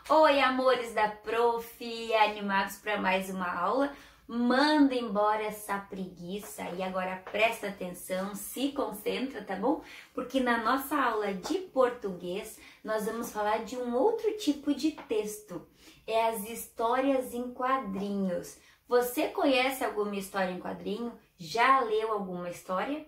Oi, amores da Prof, animados para mais uma aula? Manda embora essa preguiça e agora presta atenção, se concentra, tá bom? Porque na nossa aula de português nós vamos falar de um outro tipo de texto, é as histórias em quadrinhos. Você conhece alguma história em quadrinho? Já leu alguma história?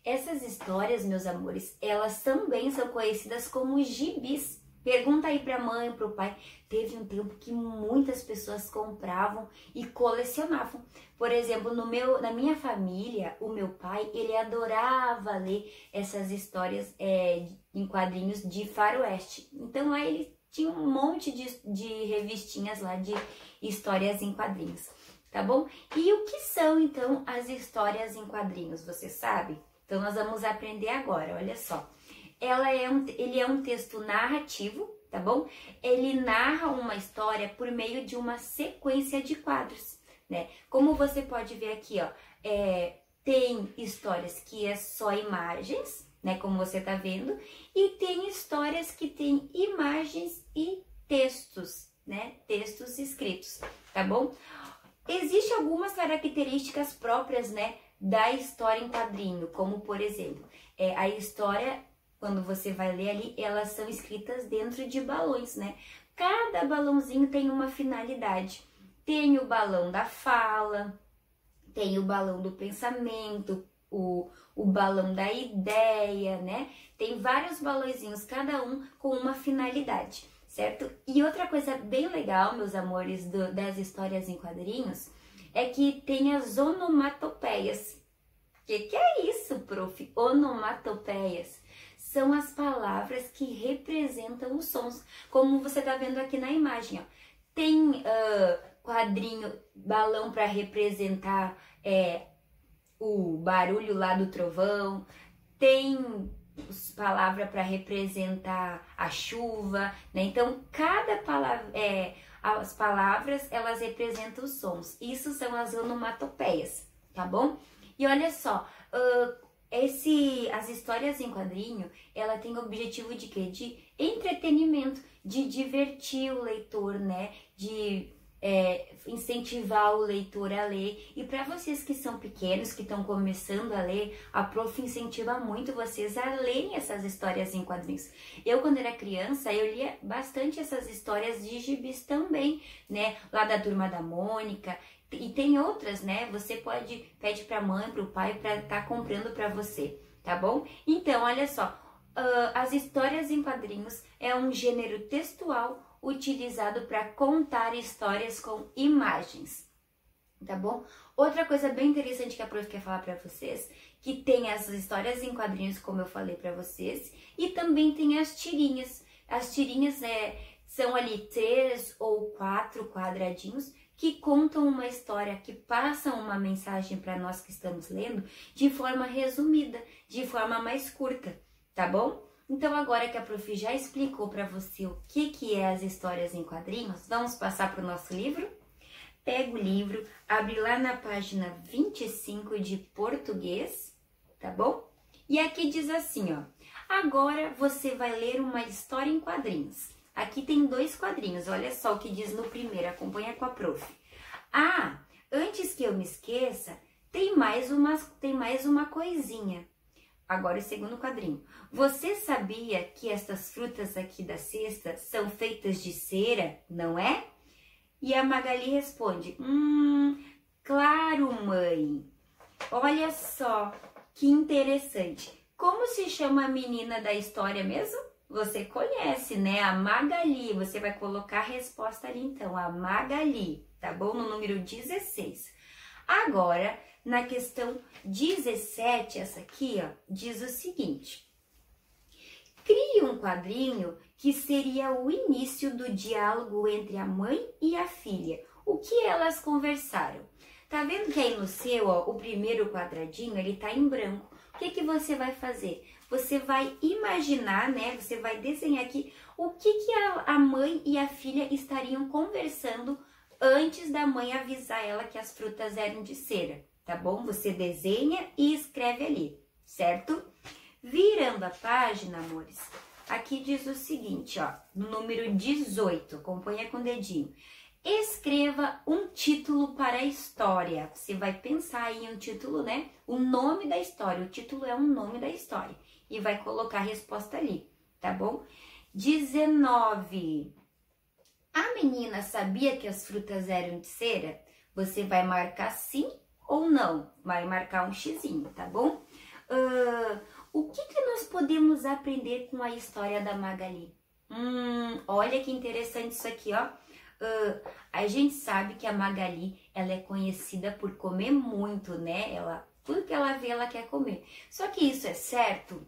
Essas histórias, meus amores, elas também são conhecidas como gibis. Pergunta aí pra mãe, pro pai. Teve um tempo que muitas pessoas compravam e colecionavam. Por exemplo, na minha família, o meu pai, ele adorava ler essas histórias em quadrinhos de faroeste. Então lá ele tinha um monte de revistinhas lá de histórias em quadrinhos, tá bom? E o que são então as histórias em quadrinhos, você sabe? Então nós vamos aprender agora, olha só. Ele é um texto narrativo, tá bom? Ele narra uma história por meio de uma sequência de quadros, né? Como você pode ver aqui, ó, tem histórias que é só imagens, né? Como você tá vendo, e tem histórias que tem imagens e textos, né? Textos escritos, tá bom? Existem algumas características próprias, né, da história em quadrinho, como por exemplo, a história, quando você vai ler ali, elas são escritas dentro de balões, né? Cada balãozinho tem uma finalidade. Tem o balão da fala, tem o balão do pensamento, o balão da ideia, né? Tem vários balõezinhos, cada um com uma finalidade, certo? E outra coisa bem legal, meus amores, das histórias em quadrinhos, é que tem as onomatopeias. O que é isso, prof? Onomatopeias são as palavras que representam os sons, como você tá vendo aqui na imagem, ó. Tem quadrinho, balão para representar o barulho lá do trovão, tem palavra para representar a chuva, né? Então, cada palavra, as palavras, elas representam os sons. Isso são as onomatopeias, tá bom? E olha só, as histórias em quadrinho, ela tem o objetivo de quê? De entretenimento, de divertir o leitor, né? De incentivar o leitor a ler. E para vocês que são pequenos, que estão começando a ler, a Prof incentiva muito vocês a lerem essas histórias em quadrinhos. Eu, quando era criança, eu lia bastante essas histórias de gibis também, né? Lá da Turma da Mônica. E tem outras, né? Você pede pra mãe, pro pai, pra estar comprando pra você, tá bom? Então, olha só, as histórias em quadrinhos é um gênero textual utilizado para contar histórias com imagens, tá bom? Outra coisa bem interessante que a Prof quer falar para vocês, que tem as histórias em quadrinhos, como eu falei para vocês, e também tem as tirinhas. As tirinhas são ali 3 ou 4 quadradinhos que contam uma história, que passam uma mensagem para nós que estamos lendo de forma resumida, de forma mais curta, tá bom? Então, agora que a Prof já explicou para você o que é as histórias em quadrinhos, vamos passar para o nosso livro? Pega o livro, abre lá na página 25 de português, tá bom? E aqui diz assim, ó, agora você vai ler uma história em quadrinhos. Aqui tem 2 quadrinhos, olha só o que diz no primeiro, acompanha com a Prof. Ah, antes que eu me esqueça, tem mais uma coisinha. Agora o segundo quadrinho. Você sabia que estas frutas aqui da cesta são feitas de cera, não é? E a Magali responde, claro, mãe. Olha só, que interessante. Como se chama a menina da história mesmo? Você conhece, né? A Magali. Você vai colocar a resposta ali, então. A Magali, tá bom? No número 16. Agora, na questão 17, essa aqui, ó, diz o seguinte. Crie um quadrinho que seria o início do diálogo entre a mãe e a filha. O que elas conversaram? Tá vendo que aí no seu, ó, o primeiro quadradinho, ele tá em branco. O que você vai fazer? Você vai imaginar, né? Você vai desenhar aqui o que a mãe e a filha estariam conversando antes da mãe avisar ela que as frutas eram de cera, tá bom? Você desenha e escreve ali, certo? Virando a página, amores, Aqui diz o seguinte, ó, no número 18, acompanha com o dedinho. Escreva um título para a história. Você vai pensar aí em um título, né? O nome da história. O título é um nome da história. E vai colocar a resposta ali, tá bom? 19. A menina sabia que as frutas eram de cera? Você vai marcar sim ou não? Vai marcar um xizinho, tá bom? O que nós podemos aprender com a história da Magali? Olha que interessante isso aqui, ó. A gente sabe que a Magali, ela é conhecida por comer muito, né? Tudo que ela vê, ela quer comer. Só que isso é certo?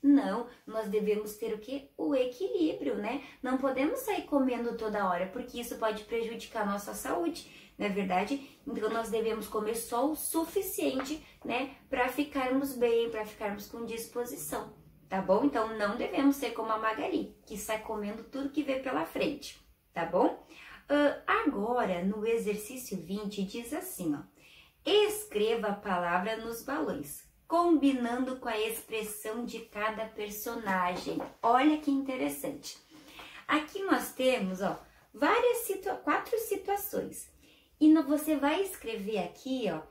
Não, nós devemos ter o quê? O equilíbrio, né? Não podemos sair comendo toda hora, porque isso pode prejudicar a nossa saúde, não é verdade? Então, nós devemos comer só o suficiente, né? Para ficarmos bem, para ficarmos com disposição, tá bom? Então, não devemos ser como a Magali, que sai comendo tudo que vê pela frente, tá bom? Agora, no exercício 20, diz assim, ó. Escreva a palavra nos balões, combinando com a expressão de cada personagem. Olha que interessante. Aqui nós temos, ó, 4 situações. E você vai escrever aqui, ó,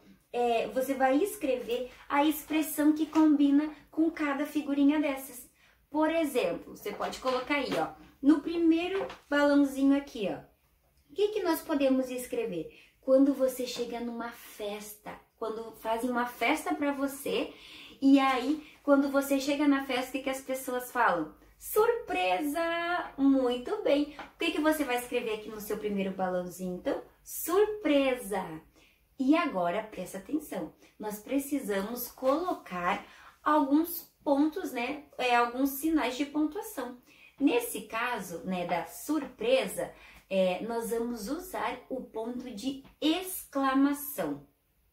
você vai escrever a expressão que combina com cada figurinha dessas. Por exemplo, você pode colocar aí, ó, no primeiro balãozinho aqui, ó. O que nós podemos escrever? Quando você chega numa festa, quando fazem uma festa para você, e aí, quando você chega na festa, o que as pessoas falam? Surpresa! Muito bem! O que você vai escrever aqui no seu primeiro balãozinho, então? Surpresa! E agora, presta atenção, nós precisamos colocar alguns pontos, né? Alguns sinais de pontuação. Nesse caso, né, da surpresa, nós vamos usar o ponto de exclamação.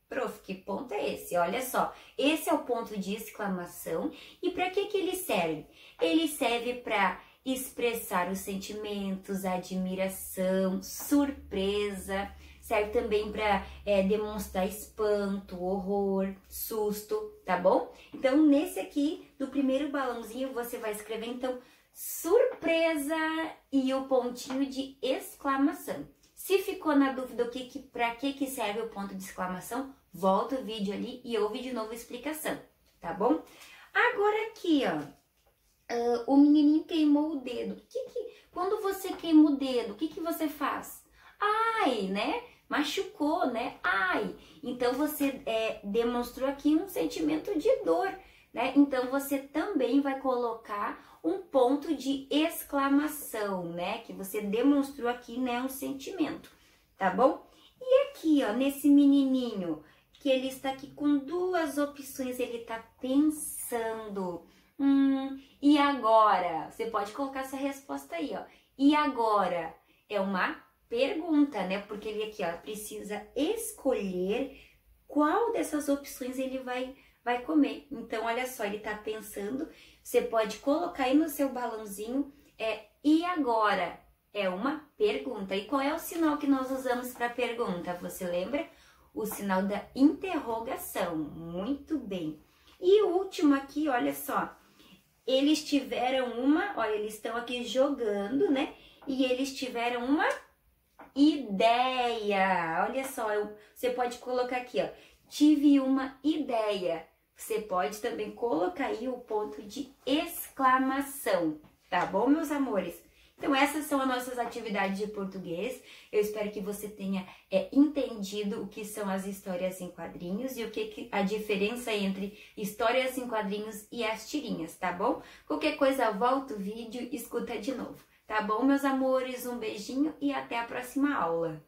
Prof, que ponto é esse? Olha só, esse é o ponto de exclamação. E para que ele serve? Ele serve para expressar os sentimentos, admiração, surpresa. Serve também para demonstrar espanto, horror, susto, tá bom? Então, nesse aqui, do primeiro balãozinho, você vai escrever, então, surpresa e o pontinho de exclamação. Se ficou na dúvida para que serve o ponto de exclamação, volta o vídeo ali e ouve de novo a explicação, tá bom? Agora aqui, ó, o menininho queimou o dedo. Quando você queima o dedo, o que você faz? Ai, né? Machucou, né? Ai! Então, você demonstrou aqui um sentimento de dor, né? Então, você também vai colocar um ponto de exclamação, né? Que você demonstrou aqui, né? Um sentimento, tá bom? E aqui, ó, nesse menininho, que ele está aqui com 2 opções, ele tá pensando. E agora? Você pode colocar essa resposta aí, ó. E agora? É uma pergunta, né? Porque ele aqui, ó, precisa escolher qual dessas opções ele vai comer. Então, olha só, ele tá pensando. Você pode colocar aí no seu balãozinho, e agora? É uma pergunta. E qual é o sinal que nós usamos para pergunta? Você lembra? O sinal da interrogação. Muito bem. E o último aqui, olha só. Eles tiveram olha, eles estão aqui jogando, né? E eles tiveram uma ideia. Olha só, você pode colocar aqui, ó. Tive uma ideia. Você pode também colocar aí o ponto de exclamação, tá bom, meus amores? Então, essas são as nossas atividades de português. Eu espero que você tenha entendido o que são as histórias em quadrinhos e a diferença entre histórias em quadrinhos e as tirinhas, tá bom? Qualquer coisa, volta o vídeo e escuta de novo, tá bom, meus amores? Um beijinho e até a próxima aula.